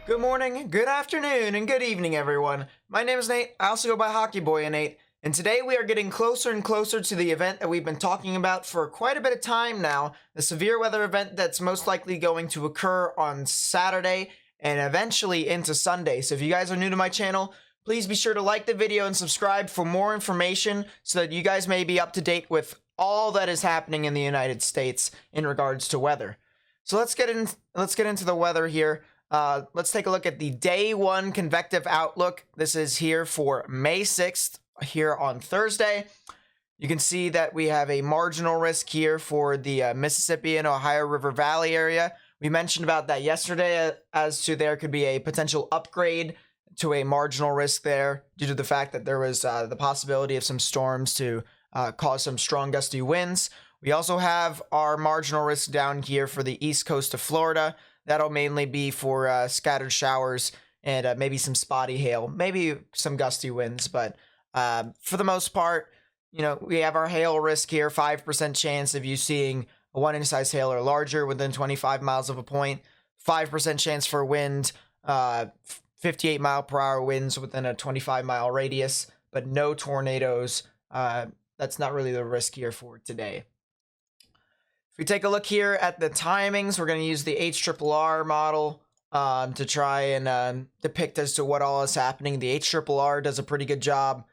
Good morning, good afternoon, and good evening, everyone. My name is Nate. I also go by Hockey Boy Nate, and today we are getting closer and closer to the event that we've been talking about for quite a bit of time now, the severe weather event that's most likely going to occur on Saturday and eventually into Sunday. So if you guys are new to my channel, please be sure to like the video and subscribe for more information so that you guys may be up to date with all that is happening in the United States in regards to weather. So let's get into the weather here. Let's take a look at the day one convective outlook. This is here for May 6th here on Thursday. You can see that we have a marginal risk here for the Mississippi and Ohio River Valley area. We mentioned about that yesterday as to there could be a potential upgrade to a marginal risk there due to the fact that there was the possibility of some storms to cause some strong gusty winds. We also have our marginal risk down here for the east coast of Florida. That'll mainly be for scattered showers and maybe some spotty hail, maybe some gusty winds. But for the most part, you know, we have our hail risk here, 5% chance of you seeing a 1-inch size hail or larger within 25 miles of a point, 5% chance for wind, 58-mile-per-hour winds within a 25-mile radius, but no tornadoes. That's not really the risk here for today. If we take a look here at the timings, we're going to use the HRRR model to try and depict as to what all is happening. The HRRR does a pretty good job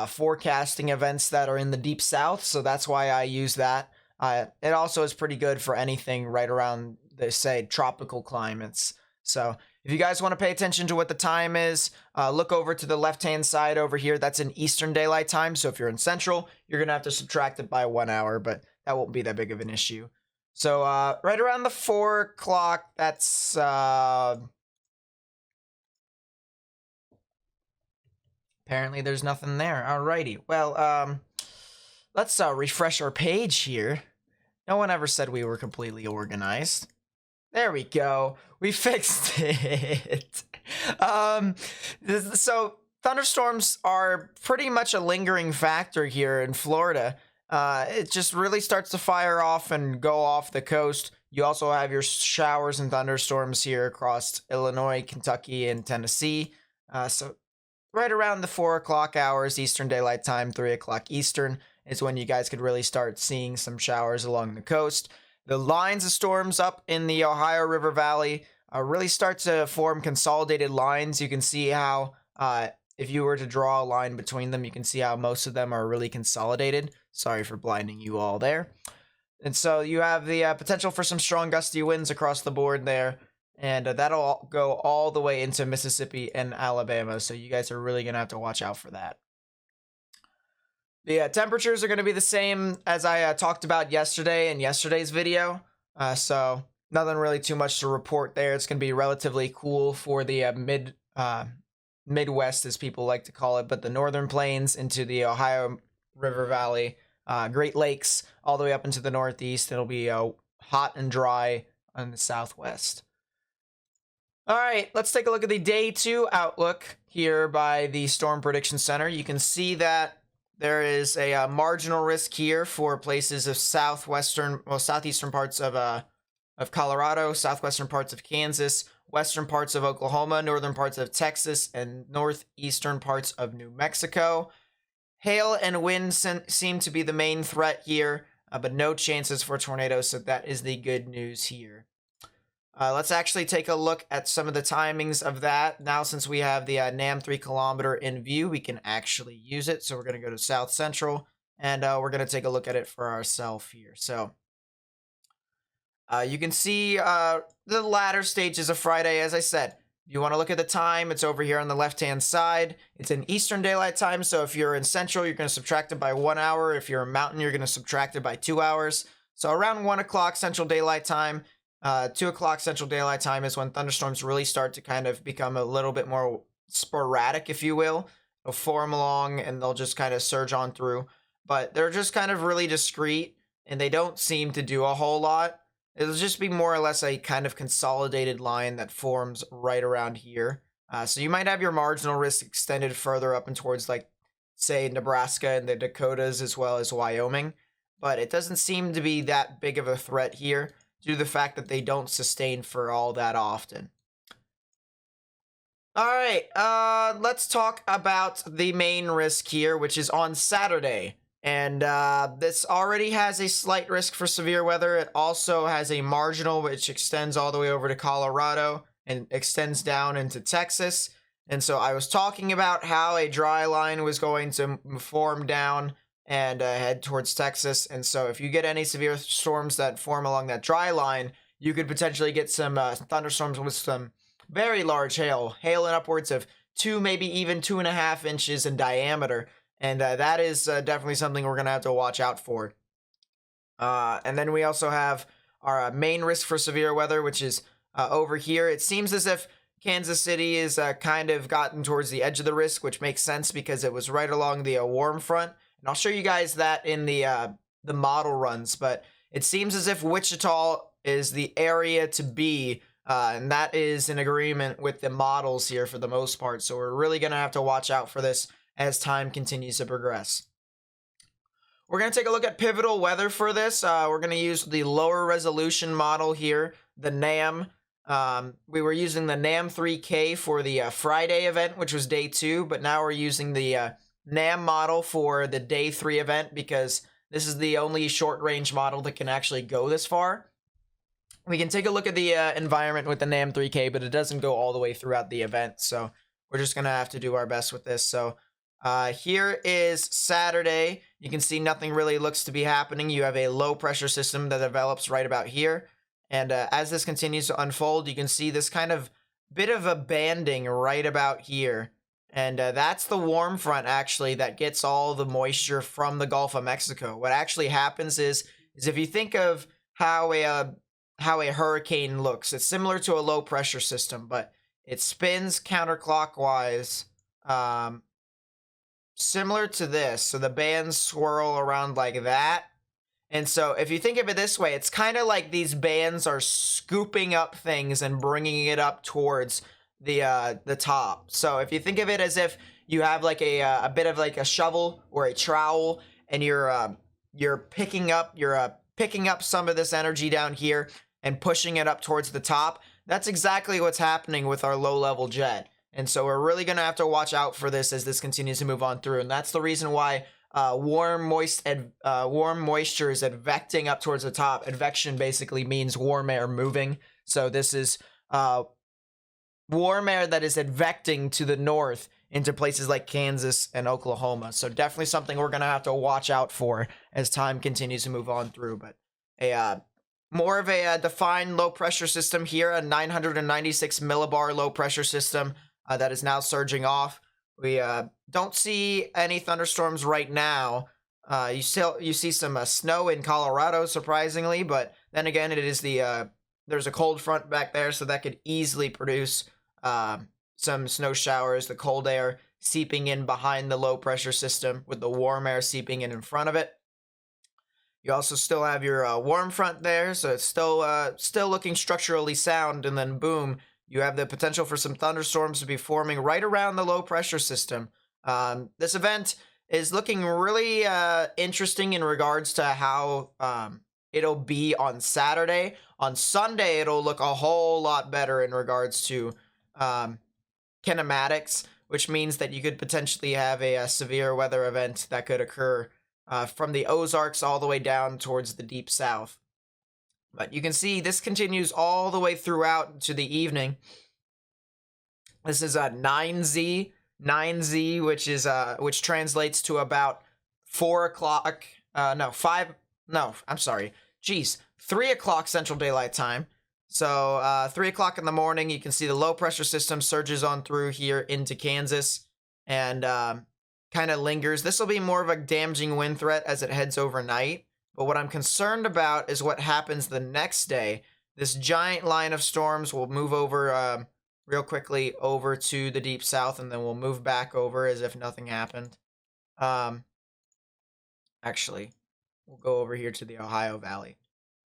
forecasting events that are in the deep south, so that's why I use that. It also is pretty good for anything right around the, say, tropical climates. So if you guys want to pay attention to what the time is, look over to the left-hand side over here. That's in Eastern Daylight Time, so if you're in Central, you're going to have to subtract it by 1 hour, but that won't be that big of an issue. So right around the 4 o'clock, that's apparently there's nothing there. Alrighty. Well, let's refresh our page here. No one ever said we were completely organized. There we go. We fixed it. So thunderstorms are pretty much a lingering factor here in Florida. It just really starts to fire off and go off the coast. You also have your showers and thunderstorms here across Illinois, Kentucky, and Tennessee. So right around the 4 o'clock hours, Eastern Daylight Time, 3 o'clock Eastern, is when you guys could really start seeing some showers along the coast. The lines of storms up in the Ohio River Valley really start to form consolidated lines. You can see how if you were to draw a line between them, you can see how most of them are really consolidated. Sorry for blinding you all there. And so you have the potential for some strong gusty winds across the board there. And that'll go all the way into Mississippi and Alabama. So you guys are really going to have to watch out for that. The temperatures are going to be the same as I talked about yesterday in yesterday's video. So nothing really too much to report there. It's going to be relatively cool for the Midwest, as people like to call it, but the northern plains into the Ohio River Valley, Great Lakes, all the way up into the northeast. It'll be hot and dry on the southwest. All right, let's take a look at the day 2 outlook here by the Storm Prediction Center. You can see that there is a marginal risk here for places of southeastern parts of Colorado, southwestern parts of Kansas, western parts of Oklahoma, northern parts of Texas, and northeastern parts of New Mexico. Hail and wind seem to be the main threat here, but no chances for tornadoes, so that is the good news here. Let's actually take a look at some of the timings of that. Now, since we have the NAM 3 kilometer in view, we can actually use it. So we're going to go to South Central, and we're going to take a look at it for ourselves here. So you can see the latter stages of Friday, as I said. If you want to look at the time, it's over here on the left-hand side. It's in Eastern Daylight Time, so if you're in Central, you're going to subtract it by 1 hour. If you're in Mountain, you're going to subtract it by 2 hours. So around 1 o'clock Central Daylight Time, 2 o'clock Central Daylight Time is when thunderstorms really start to kind of become a little bit more sporadic, if you will. They'll form along, and they'll just kind of surge on through. But they're just kind of really discreet, and they don't seem to do a whole lot. It'll just be more or less a kind of consolidated line that forms right around here. So you might have your marginal risk extended further up and towards, like, say, Nebraska and the Dakotas as well as Wyoming. But it doesn't seem to be that big of a threat here due to the fact that they don't sustain for all that often. All right, let's talk about the main risk here, which is on Saturday. And this already has a slight risk for severe weather. It also has a marginal, which extends all the way over to Colorado and extends down into Texas. And so I was talking about how a dry line was going to form down and head towards Texas. And so if you get any severe storms that form along that dry line, you could potentially get some thunderstorms with some very large hail in upwards of 2, maybe even 2.5 inches in diameter. And that is definitely something we're going to have to watch out for. And then we also have our main risk for severe weather, which is over here. It seems as if Kansas City is kind of gotten towards the edge of the risk, which makes sense because it was right along the warm front. And I'll show you guys that in the model runs. But it seems as if Wichita is the area to be, and that is in agreement with the models here for the most part. So we're really going to have to watch out for this as time continues to progress. We're going to take a look at pivotal weather for this. We're going to use the lower resolution model here, the NAM. We were using the NAM 3K for the Friday event, which was day 2, but now we're using the NAM model for the day 3 event because this is the only short range model that can actually go this far. We can take a look at the environment with the NAM 3K, but it doesn't go all the way throughout the event, so we're just going to have to do our best with this. So here is Saturday. You can see nothing really looks to be happening. You have a low pressure system that develops right about here. And as this continues to unfold, you can see this kind of bit of a banding right about here. And that's the warm front, actually, that gets all the moisture from the Gulf of Mexico. What actually happens is if you think of how a hurricane looks, it's similar to a low pressure system, but it spins counterclockwise, similar to this. So the bands swirl around like that. And so if you think of it this way, it's kind of like these bands are scooping up things and bringing it up towards the top. So if you think of it as if you have like a bit of like a shovel or a trowel, and you're picking up some of this energy down here and pushing it up towards the top. That's exactly what's happening with our low level jet. And so we're really going to have to watch out for this as this continues to move on through. And that's the reason why warm moisture is advecting up towards the top. Advection basically means warm air moving. So this is warm air that is advecting to the north into places like Kansas and Oklahoma. So definitely something we're going to have to watch out for as time continues to move on through. But more of a defined low pressure system here, a 996 millibar low pressure system that is now surging off. We don't see any thunderstorms right now. You see some snow in Colorado, surprisingly, but then again, it is there's a cold front back there, so that could easily produce some snow showers. The cold air seeping in behind the low pressure system, with the warm air seeping in front of it. You also still have your warm front there, so it's still looking structurally sound. And then boom, you have the potential for some thunderstorms to be forming right around the low pressure system. This event is looking really interesting in regards to how it'll be on Saturday. On Sunday, it'll look a whole lot better in regards to kinematics, which means that you could potentially have a severe weather event that could occur from the Ozarks all the way down towards the deep south. But you can see this continues all the way throughout to the evening. This is a 9Z, which translates to about 4 o'clock. 3 o'clock Central Daylight Time. So 3 o'clock in the morning, you can see the low pressure system surges on through here into Kansas and kind of lingers. This will be more of a damaging wind threat as it heads overnight. But what I'm concerned about is what happens the next day. This giant line of storms will move over real quickly over to the deep south, and then we'll move back over as if nothing happened. Actually, we'll go over here to the Ohio Valley.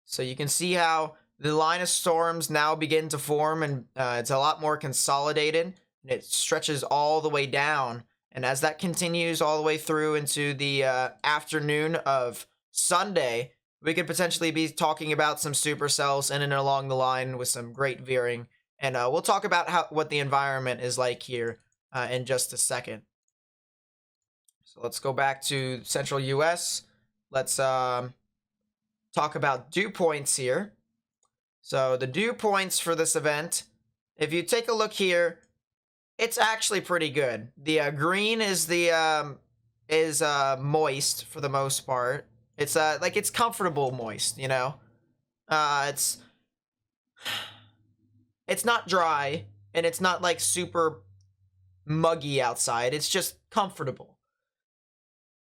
So you can see how the line of storms now begin to form, and it's a lot more consolidated, and it stretches all the way down. And as that continues all the way through into the afternoon of Sunday, we could potentially be talking about some supercells in and along the line with some great veering And we'll talk about what the environment is like here in just a second. So let's go back to central US. Let's talk about dew points here. So the dew points for this event, if you take a look here, it's actually pretty good. The green is the moist for the most part. It's like it's comfortable moist, you know. It's not dry and it's not like super muggy outside. It's just comfortable.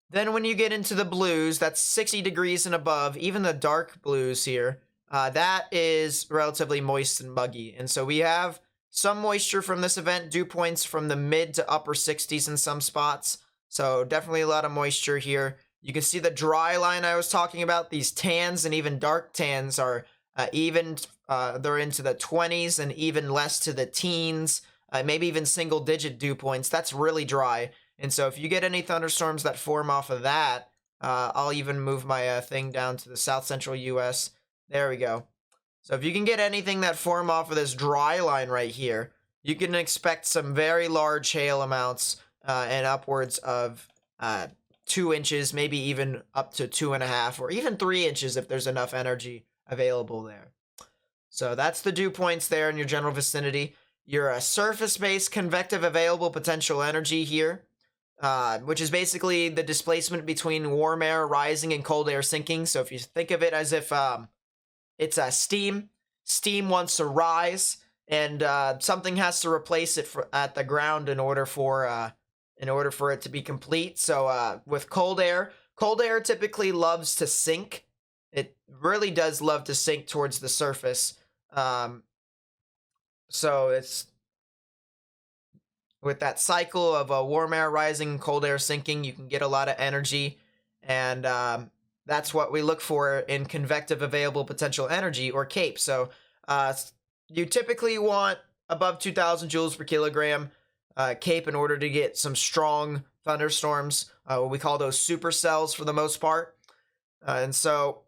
Then when you get into the blues, that's 60 degrees and above, even the dark blues here, that is relatively moist and muggy. And so we have some moisture from this event, dew points from the mid to upper 60s in some spots. So definitely a lot of moisture here. You can see the dry line I was talking about. These tans and even dark tans are they're into the 20s and even less to the teens, maybe even single digit dew points. That's really dry. And so if you get any thunderstorms that form off of that, I'll even move my thing down to the south central US. There we go. So if you can get anything that form off of this dry line right here, you can expect some very large hail amounts and upwards of 2 inches, maybe even up to 2.5 or even 3 inches if there's enough energy available there. So that's the dew points there in your general vicinity. Your surface-based convective available potential energy here, which is basically the displacement between warm air rising and cold air sinking. So if you think of it as if it's a steam wants to rise, and something has to replace it at the ground in order for it to be complete. So with cold air typically loves to sink. It really does love to sink towards the surface. So it's with that cycle of warm air rising and cold air sinking, you can get a lot of energy, and that's what we look for in convective available potential energy, or CAPE. So you typically want above 2,000 joules per kilogram CAPE in order to get some strong thunderstorms. We call those supercells for the most part. And so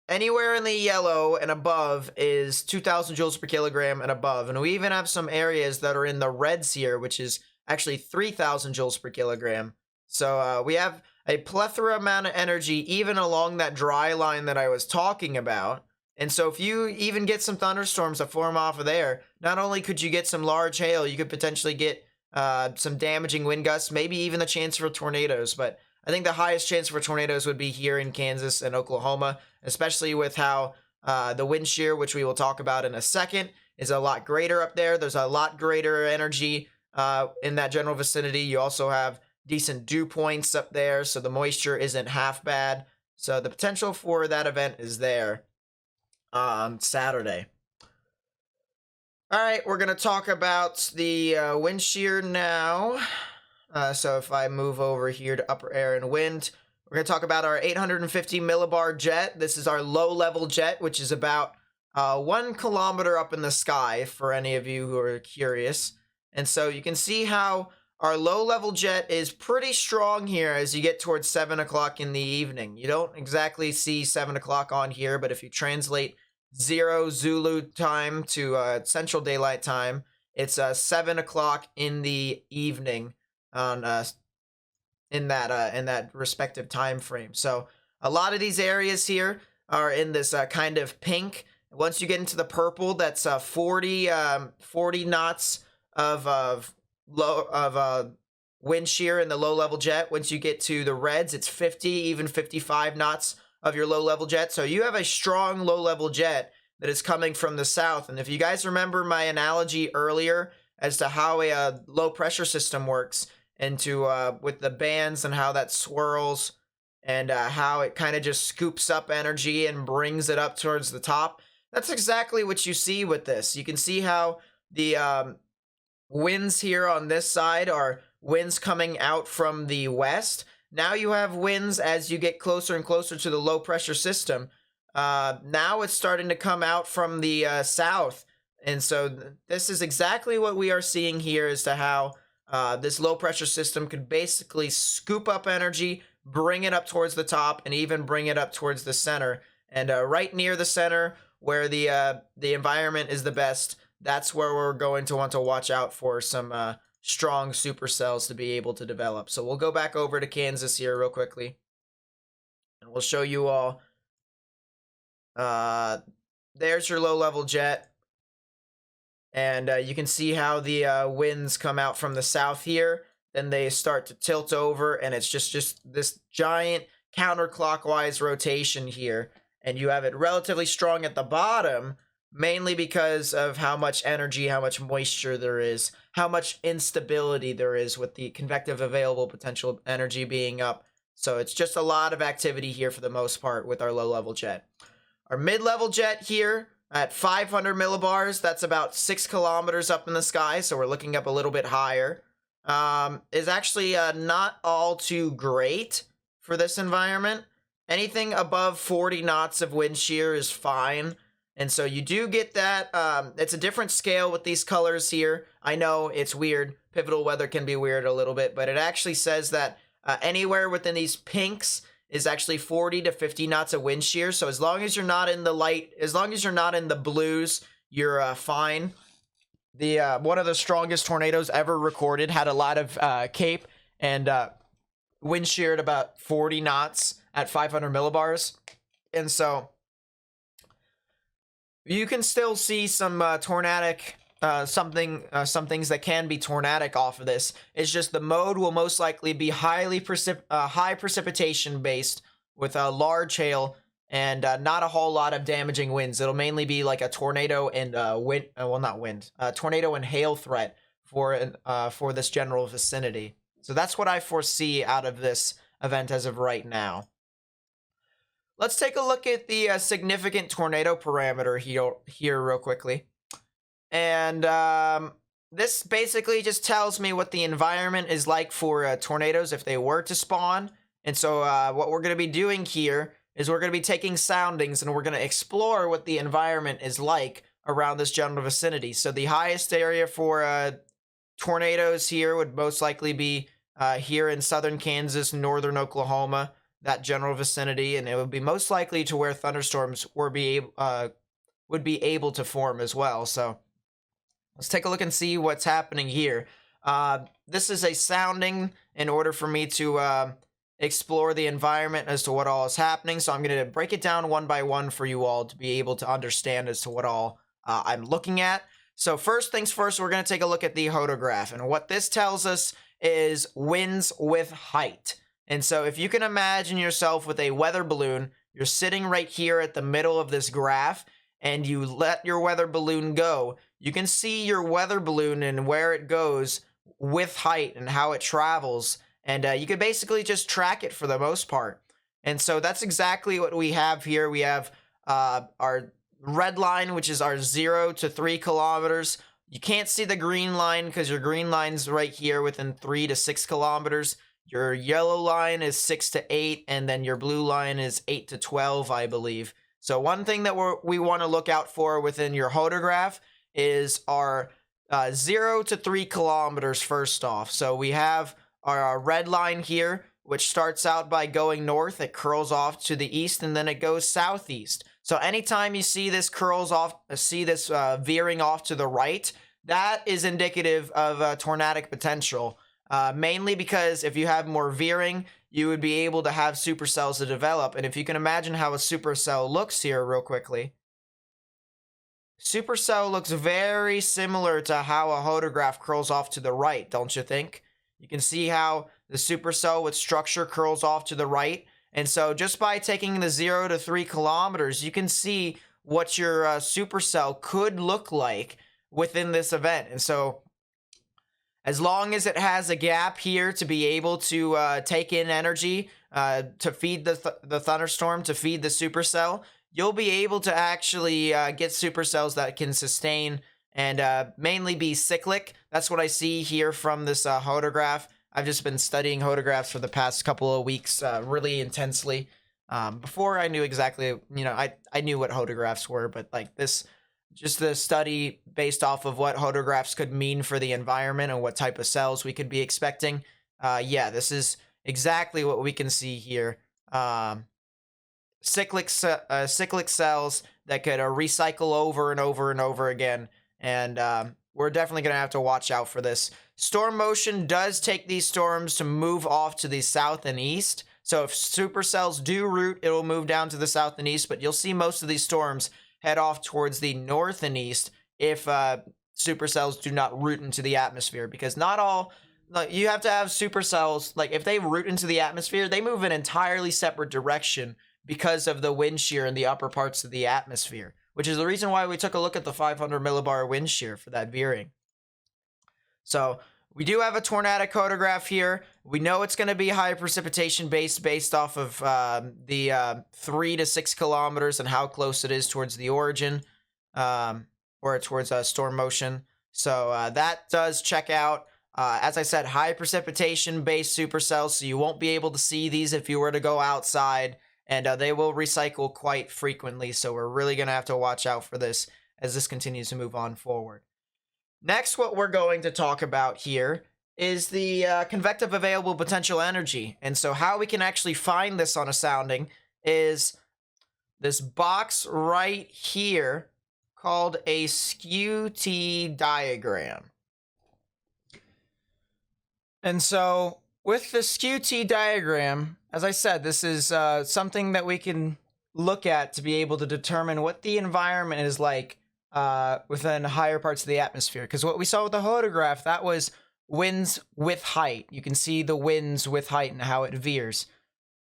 anywhere in the yellow and above is 2,000 joules per kilogram and above. And we even have some areas that are in the reds here, which is actually 3,000 joules per kilogram. So we have a plethora amount of energy even along that dry line that I was talking about. And so if you even get some thunderstorms that form off of there, not only could you get some large hail, you could potentially get some damaging wind gusts, maybe even the chance for tornadoes. But I think the highest chance for tornadoes would be here in Kansas and Oklahoma, especially with how the wind shear, which we will talk about in a second, is a lot greater up there. There's a lot greater energy in that general vicinity. You also have decent dew points up there, so the moisture isn't half bad. So the potential for that event is there on Saturday. All right, we're going to talk about the wind shear now. So if I move over here to upper air and wind, we're going to talk about our 850 millibar jet. This is our low-level jet, which is about 1 kilometer up in the sky, for any of you who are curious. And so you can see how our low-level jet is pretty strong here as you get towards 7 o'clock in the evening. You don't exactly see 7 o'clock on here, but if you translate 0 Zulu time to Central Daylight Time, it's 7 o'clock in the evening on in that respective time frame. So a lot of these areas here are in this kind of pink. Once you get into the purple, that's 40 knots of wind shear in the low level jet. Once you get to the reds, it's 50, even 55 knots of your low level jet. So you have a strong low level jet that is coming from the south. And if you guys remember my analogy earlier as to how a low pressure system works, into with the bands and how that swirls and how it kind of just scoops up energy and brings it up towards the top, that's exactly what you see with this. You can see how the winds here on this side are winds coming out from the west. Now you have winds as you get closer and closer to the low pressure system. Now it's starting to come out from the south. And so this is exactly what we are seeing here as to how this low pressure system could basically scoop up energy, bring it up towards the top, and even bring it up towards the center. And right near the center, where the environment is the best, that's where we're going to want to watch out for some strong supercells to be able to develop. So we'll go back over to Kansas here real quickly, and we'll show you all. There's your low-level jet. And you can see how the winds come out from the south here. Then they start to tilt over, and it's just this giant counterclockwise rotation here. And you have it relatively strong at the bottom, mainly because of how much energy, how much moisture there is, how much instability there is with the convective available potential energy being up. So it's just a lot of activity here for the most part with our low-level jet. Our mid-level jet here, at 500 millibars, that's about 6 kilometers up in the sky, so we're looking up a little bit higher, is actually not all too great for this environment. Anything above 40 knots of wind shear is fine, and so you do get that. It's a different scale with these colors here. I know it's weird. Pivotal weather can be weird a little bit, but it actually says that anywhere within these pinks is actually 40 to 50 knots of wind shear. So as long as you're not in the light, as long as you're not in the blues, you're fine. The one of the strongest tornadoes ever recorded had a lot of cape and wind shear at about 40 knots at 500 millibars. And so you can still see some tornadic some things that can be tornadic off of this. It's just the mode will most likely be high precipitation based with a large hail and not a whole lot of damaging winds. It'll mainly be like a tornado and tornado and hail threat for this general vicinity. So that's what I foresee out of this event as of right now. Let's take a look at the significant tornado parameter here real quickly. And this basically just tells me what the environment is like for tornadoes if they were to spawn. And so what we're going to be doing here is we're going to be taking soundings and we're going to explore what the environment is like around this general vicinity. So the highest area for tornadoes here would most likely be here in southern Kansas, northern Oklahoma, that general vicinity. And it would be most likely to where thunderstorms would be able to form as well. So let's take a look and see what's happening here. This is a sounding in order for me to explore the environment as to what all is happening. So I'm going to break it down one by one for you all to be able to understand as to what all I'm looking at. So first things first, we're going to take a look at the hodograph. And what this tells us is winds with height. And so if you can imagine yourself with a weather balloon, you're sitting right here at the middle of this graph, and you let your weather balloon go, you can see your weather balloon and where it goes with height and how it travels. And you can basically just track it for the most part. And so that's exactly what we have here. We have our red line, which is our 0 to 3 kilometers. You can't see the green line because your green line's right here within 3 to 6 kilometers. Your yellow line is 6 to 8, and then your blue line is 8 to 12, I believe. So one thing that we want to look out for within your hodograph is our 0 to 3 kilometers first off. So we have our red line here, which starts out by going north. It curls off to the east, and then it goes southeast. So anytime you see this veering off to the right, that is indicative of tornadic potential. Mainly because if you have more veering, you would be able to have supercells to develop. And if you can imagine how a supercell looks here real quickly, supercell looks very similar to how a hodograph curls off to the right, don't you think? You can see how the supercell with structure curls off to the right. And so just by taking the 0 to 3 kilometers, you can see what your supercell could look like within this event. And so as long as it has a gap here to be able to take in energy to feed the thunderstorm, to feed the supercell, you'll be able to actually get supercells that can sustain and mainly be cyclic. That's what I see here from this hodograph. I've just been studying hodographs for the past couple of weeks really intensely. Before I knew exactly, I knew what hodographs were, but like this, just the study based off of what hodographs could mean for the environment and what type of cells we could be expecting. Yeah, this is exactly what we can see here. Cyclic cells that could recycle over and over and over again And we're definitely going to have to watch out for this. Storm motion does take these storms to move off to the south and east. So if supercells do root, it'll move down to the south and east, but you'll see most of these storms head off towards the north and east if supercells do not root into the atmosphere, because not all, like, you have to have supercells, like if they root into the atmosphere, they move an entirely separate direction because of the wind shear in the upper parts of the atmosphere, which is the reason why we took a look at the 500 millibar wind shear for that veering. So we do have a tornadic hodograph here. We know it's going to be high precipitation based off of the 3 to 6 kilometers and how close it is towards the origin, or towards storm motion. So that does check out. As I said, high precipitation based supercells, so you won't be able to see these if you were to go outside, and they will recycle quite frequently, so we're really going to have to watch out for this as this continues to move on forward. Next, what we're going to talk about here is the convective available potential energy. And so how we can actually find this on a sounding is this box right here called a Skew-T diagram. And so with the Skew-T diagram, as I said, this is something that we can look at to be able to determine what the environment is like within higher parts of the atmosphere. Because what we saw with the hodograph, that was winds with height. You can see the winds with height and how it veers.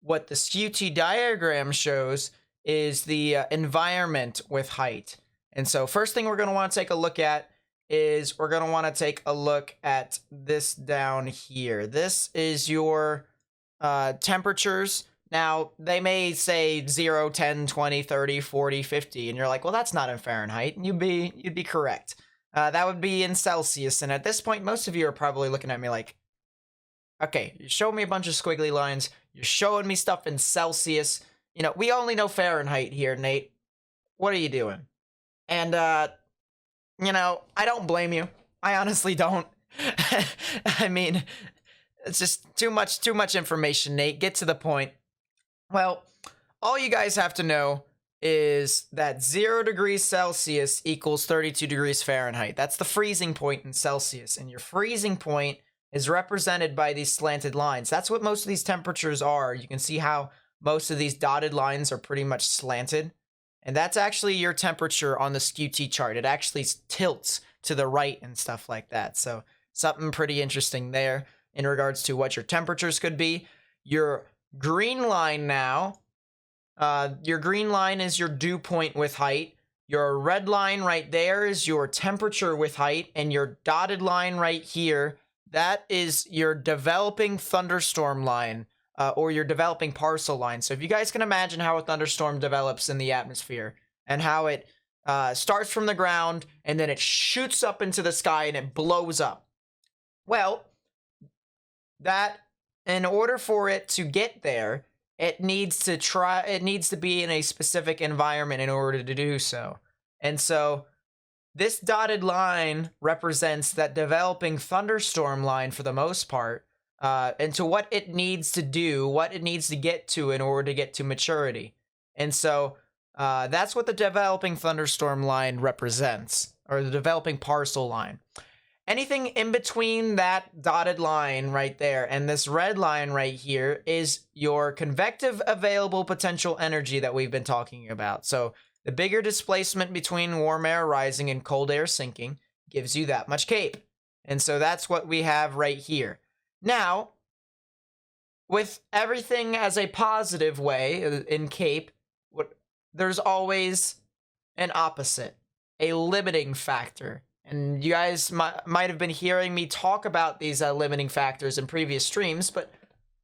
What the Skew-T diagram shows is the environment with height. And so first thing we're going to want to take a look at is we're going to want to take a look at this down here. This is your temperatures. Now, they may say 0, 10, 20, 30, 40, 50, and you're like, well, that's not in Fahrenheit. And you'd be correct. That would be in Celsius, and at this point, most of you are probably looking at me like, okay, you showed me a bunch of squiggly lines. You're showing me stuff in Celsius. You know, we only know Fahrenheit here, Nate. What are you doing? And, you know, I don't blame you. I honestly don't. I mean, it's just too much information, Nate. Get to the point. Well, all you guys have to know is that 0 degrees Celsius equals 32 degrees Fahrenheit. That's the freezing point in Celsius. And your freezing point is represented by these slanted lines. That's what most of these temperatures are. You can see how most of these dotted lines are pretty much slanted. And that's actually your temperature on the Skew-T chart. It actually tilts to the right and stuff like that. So something pretty interesting there in regards to what your temperatures could be. Your green line now, your green line is your dew point with height. Your red line right there is your temperature with height. And your dotted line right here, that is your developing thunderstorm line. Or your developing parcel line. So if you guys can imagine how a thunderstorm develops in the atmosphere and how it starts from the ground and then it shoots up into the sky and it blows up. Well, that in order for it to get there, it needs to be in a specific environment in order to do so. And so this dotted line represents that developing thunderstorm line for the most part. And to what it needs to do, what it needs to get to in order to get to maturity. And so that's what the developing thunderstorm line represents, or the developing parcel line. Anything in between that dotted line right there and this red line right here is your convective available potential energy that we've been talking about. So the bigger displacement between warm air rising and cold air sinking gives you that much CAPE. And so that's what we have right here. Now, with everything as a positive way in CAPE, there's always an opposite, a limiting factor. And you guys might have been hearing me talk about these limiting factors in previous streams, but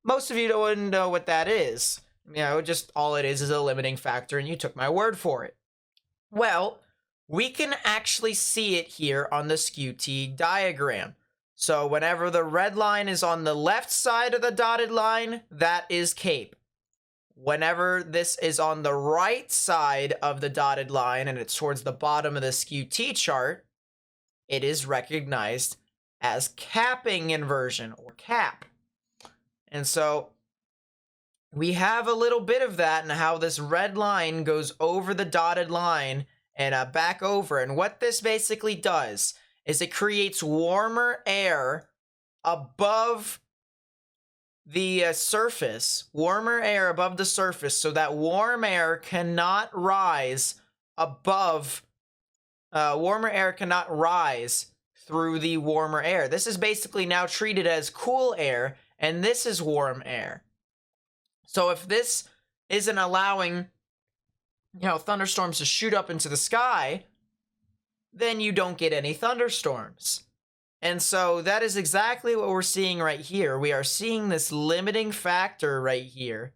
most of you don't know what that is. You know, just all it is a limiting factor, and you took my word for it. Well, we can actually see it here on the Skew-T diagram. So whenever the red line is on the left side of the dotted line, that is CAPE. Whenever this is on the right side of the dotted line and it's towards the bottom of the Skew-T chart, it is recognized as capping inversion, or cap. And so we have a little bit of that and how this red line goes over the dotted line and back over. And what this basically does is it creates warmer air above the surface, warmer air above the surface, so that warm air cannot rise above, warmer air cannot rise through the warmer air. This is basically now treated as cool air, and this is warm air. So if this isn't allowing, thunderstorms to shoot up into the sky, then you don't get any thunderstorms. And so that is exactly what we're seeing right here. We are seeing this limiting factor right here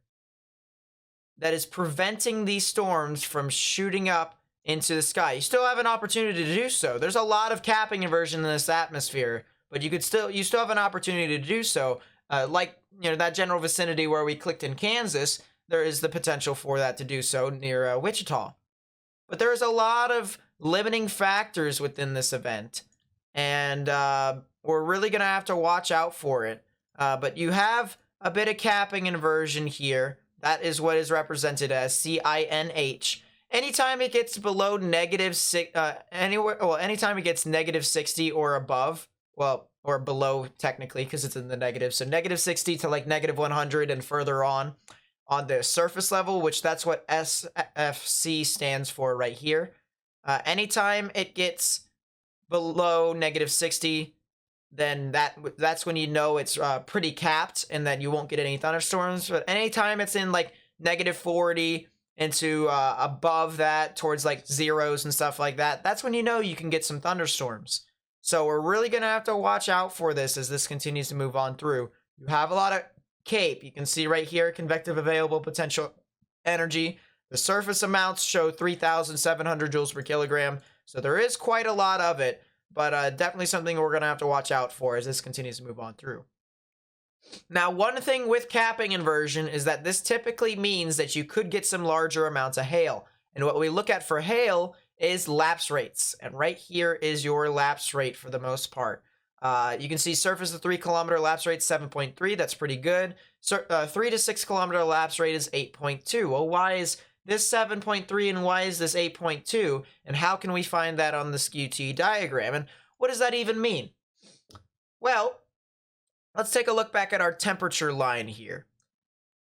that is preventing these storms from shooting up into the sky. You still have an opportunity to do so. There's a lot of capping inversion in this atmosphere, but you still have an opportunity to do so. Like, that general vicinity where we clicked in Kansas, there is the potential for that to do so near Wichita. But there is a lot of limiting factors within this event, and we're really going to have to watch out for it. But you have a bit of capping inversion here. That is what is represented as CINH. Anytime it gets below anytime it gets -60 or above, or below technically because it's in the negative, so -60 to like -100 and further on the surface level, which that's what SFC stands for right here. Anytime it gets below -60, then that's when you know it's pretty capped and that you won't get any thunderstorms. But anytime it's in like -40 into above that towards like zeros and stuff like that, that's when you know you can get some thunderstorms. So we're really going to have to watch out for this as this continues to move on through. You have a lot of CAPE. You can see right here, convective available potential energy. The surface amounts show 3,700 joules per kilogram. So there is quite a lot of it, but definitely something we're going to have to watch out for as this continues to move on through. Now, one thing with capping inversion is that this typically means that you could get some larger amounts of hail. And what we look at for hail is lapse rates. And right here is your lapse rate for the most part. You can see surface to 3 kilometer lapse rate 7.3. That's pretty good. 3 to 6 kilometer lapse rate is 8.2. Well, why is this 7.3 and why is this 8.2? And how can we find that on the Skew-T diagram? And what does that even mean? Well, let's take a look back at our temperature line here.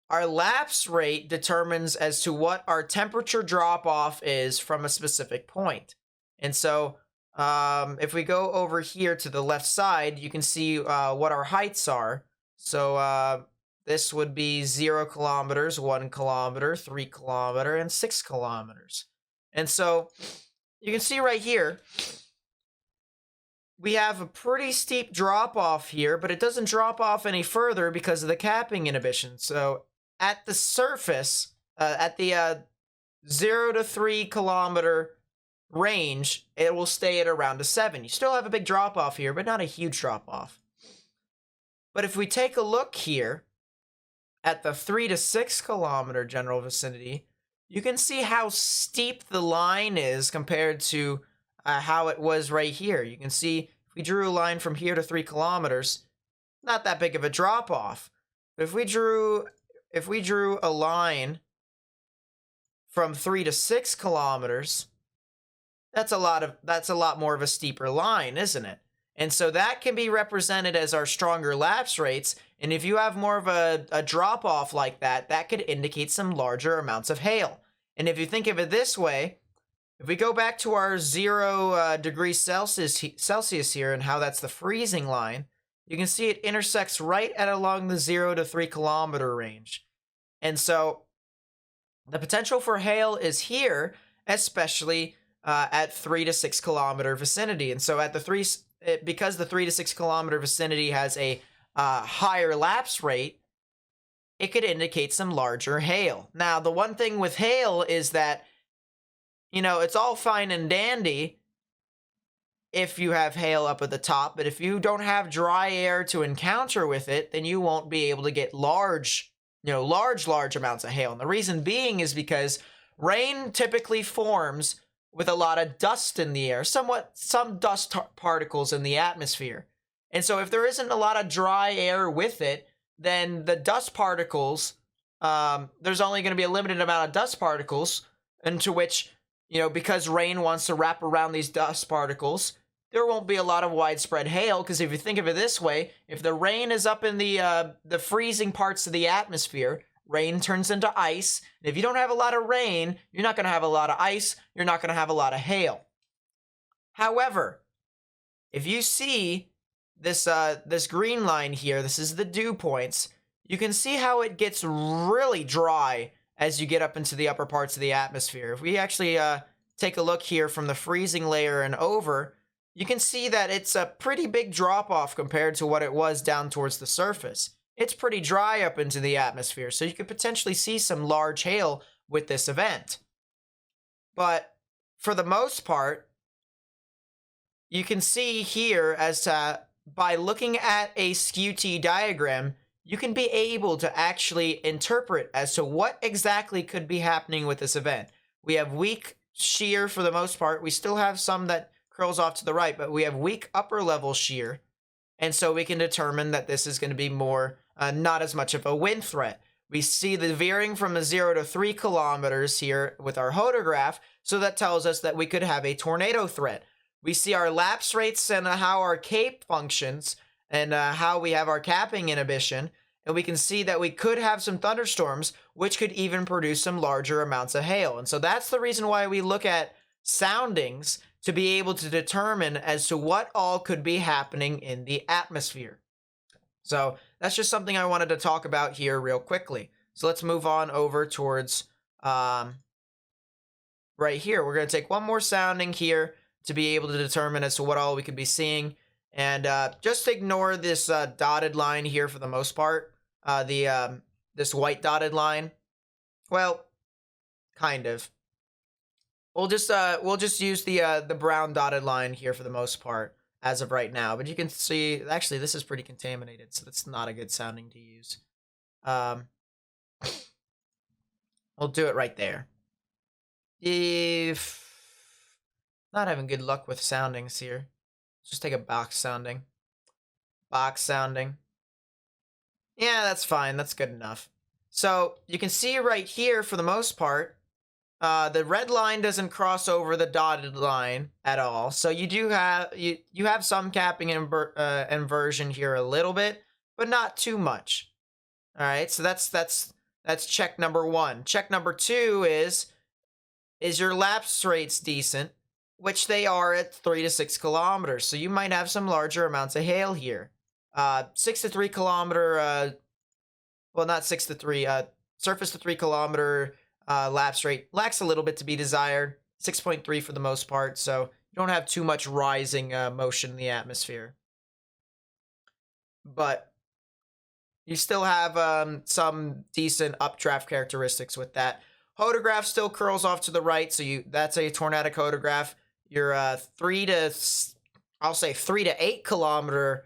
Our lapse rate determines as to what our temperature drop-off is from a specific point. And so if we go over here to the left side, you can see what our heights are. So this would be 0 kilometers, 1 kilometer, 3 kilometer, and 6 kilometers. And so you can see right here, we have a pretty steep drop-off here, but it doesn't drop off any further because of the capping inhibition. So at the surface, at the 0 to 3 kilometer range, it will stay at around a 7. You still have a big drop-off here, but not a huge drop-off. But if we take a look here at the 3 to 6 kilometer general vicinity, you can see how steep the line is compared to how it was right here. You can see if we drew a line from here to 3 kilometers, not that big of a drop-off. But if we drew a line from 3 to 6 kilometers, that's a lot more of a steeper line, isn't it? And so that can be represented as our stronger lapse rates. And if you have more of a drop-off like that, that could indicate some larger amounts of hail. And if you think of it this way, if we go back to our 0 degrees Celsius here and how that's the freezing line, you can see it intersects right at along the 0 to 3 kilometer range. And so the potential for hail is here, especially at 3 to 6 kilometer vicinity. And so at the because the 3 to 6 kilometer vicinity has a higher lapse rate, it could indicate some larger hail. Now, the one thing with hail is that, it's all fine and dandy if you have hail up at the top, but if you don't have dry air to encounter with it, then you won't be able to get large amounts of hail. And the reason being is because rain typically forms with a lot of dust in the air, some dust particles in the atmosphere. And so if there isn't a lot of dry air with it, then the dust particles, there's only going to be a limited amount of dust particles into which because rain wants to wrap around these dust particles, there won't be a lot of widespread hail, because if you think of it this way, if the rain is up in the freezing parts of the atmosphere, rain turns into ice. And if you don't have a lot of rain, you're not going to have a lot of ice. You're not going to have a lot of hail. However, if you see this green line here, this is the dew points, you can see how it gets really dry as you get up into the upper parts of the atmosphere. If we actually take a look here from the freezing layer and over, you can see that it's a pretty big drop off compared to what it was down towards the surface. It's pretty dry up into the atmosphere, so you could potentially see some large hail with this event. But for the most part, you can see here as to, by looking at a Skew-T diagram, you can be able to actually interpret as to what exactly could be happening with this event. We have weak shear for the most part. We still have some that curls off to the right, but we have weak upper level shear. And so we can determine that this is going to be more, not as much of a wind threat. We see the veering from 0 to 3 kilometers here with our hodograph, so that tells us that we could have a tornado threat. We see our lapse rates and how our cape functions, and how we have our capping inhibition, and we can see that we could have some thunderstorms, which could even produce some larger amounts of hail. And so that's the reason why we look at soundings, to be able to determine as to what all could be happening in the atmosphere. So that's just something I wanted to talk about here real quickly. So let's move on over towards right here. We're going to take one more sounding here to be able to determine as to what all we could be seeing. And just ignore this dotted line here for the most part. This white dotted line. Well, kind of. We'll just use the brown dotted line here for the most part as of right now. But you can see, actually, this is pretty contaminated, so that's not a good sounding to use. We'll do it right there. If not having good luck with soundings here, let's just take a box sounding. Box sounding. Yeah, that's fine. That's good enough. So you can see right here, for the most part, the red line doesn't cross over the dotted line at all. So you do have you have some capping inversion here a little bit, but not too much. All right, so that's check number one. Check number two is your lapse rates decent, which they are at 3 to 6 kilometers. So you might have some larger amounts of hail here. 6 to 3 kilometer, well, not 6 to 3, surface to 3 kilometer lapse rate lacks a little bit to be desired. 6.3 for the most part, so you don't have too much rising motion in the atmosphere. But you still have some decent updraft characteristics with that. Hodograph still curls off to the right, so that's a tornadic hodograph. Your 3 to 8 kilometer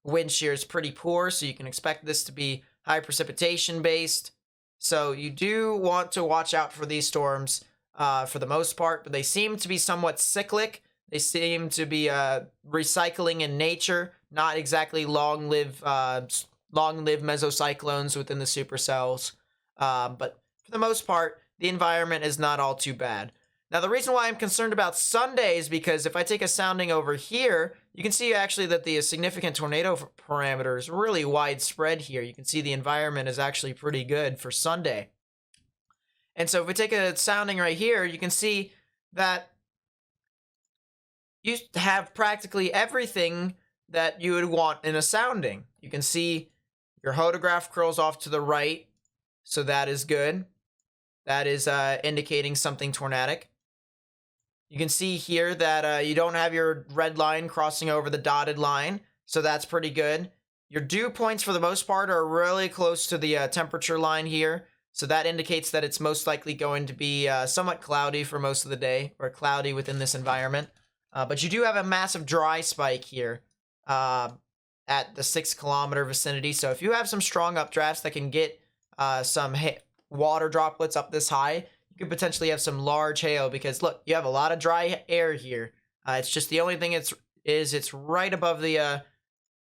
wind shear is pretty poor, so you can expect this to be high precipitation based. So you do want to watch out for these storms for the most part, but they seem to be somewhat cyclic. They seem to be recycling in nature, not exactly long-lived mesocyclones within the supercells. But for the most part, the environment is not all too bad. Now, the reason why I'm concerned about Sunday is because if I take a sounding over here, you can see actually that the significant tornado parameter is really widespread here. You can see the environment is actually pretty good for Sunday. And so if we take a sounding right here, you can see that you have practically everything that you would want in a sounding. You can see your hodograph curls off to the right, so that is good. That is indicating something tornadic. You can see here that you don't have your red line crossing over the dotted line, so that's pretty good. Your dew points, for the most part, are really close to the temperature line here, so that indicates that it's most likely going to be somewhat cloudy for most of the day, or cloudy within this environment. But you do have a massive dry spike here at the 6 kilometer vicinity, so if you have some strong updrafts that can get some water droplets up this high, you could potentially have some large hail, because look, you have a lot of dry air here. It's just the only thing it's right above the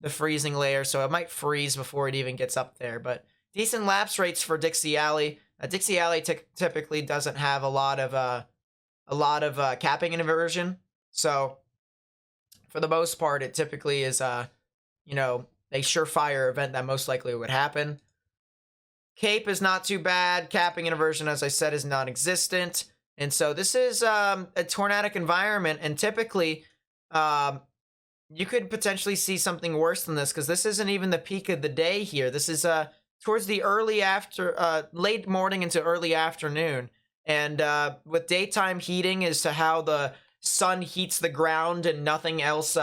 freezing layer, so it might freeze before it even gets up there. But decent lapse rates for Dixie Alley. Dixie Alley typically doesn't have a lot of a lot of capping and inversion. So for the most part, it typically is you know, a surefire event that most likely would happen. Cape is not too bad. Capping and inversion, as I said, is non-existent. And so this is a tornadic environment, and typically you could potentially see something worse than this, because this isn't even the peak of the day here. This is towards the late morning into early afternoon. And with daytime heating as to how the sun heats the ground and nothing else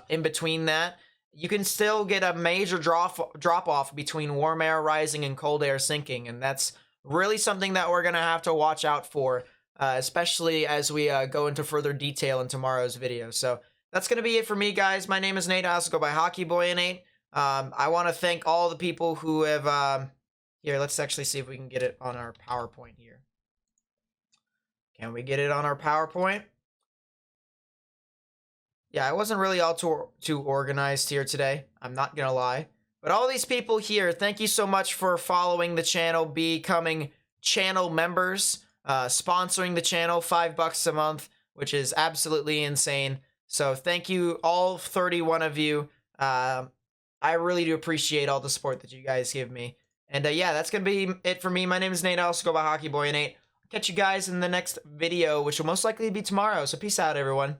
in between that, you can still get a major drop off between warm air rising and cold air sinking. And that's really something that we're going to have to watch out for, especially as we go into further detail in tomorrow's video. So that's going to be it for me, guys. My name is Nate. I also go by HockeyBoy8. I want to thank all the people who have... here, let's actually see if we can get it on our PowerPoint here. Can we get it on our PowerPoint? Yeah, I wasn't really all too organized here today. I'm not going to lie. But all these people here, thank you so much for following the channel, becoming channel members, sponsoring the channel, $5 a month, which is absolutely insane. So thank you, all 31 of you. I really do appreciate all the support that you guys give me. And yeah, that's going to be it for me. My name is Nate. I also go by HockeyBoy8. Catch you guys in the next video, which will most likely be tomorrow. So peace out, everyone.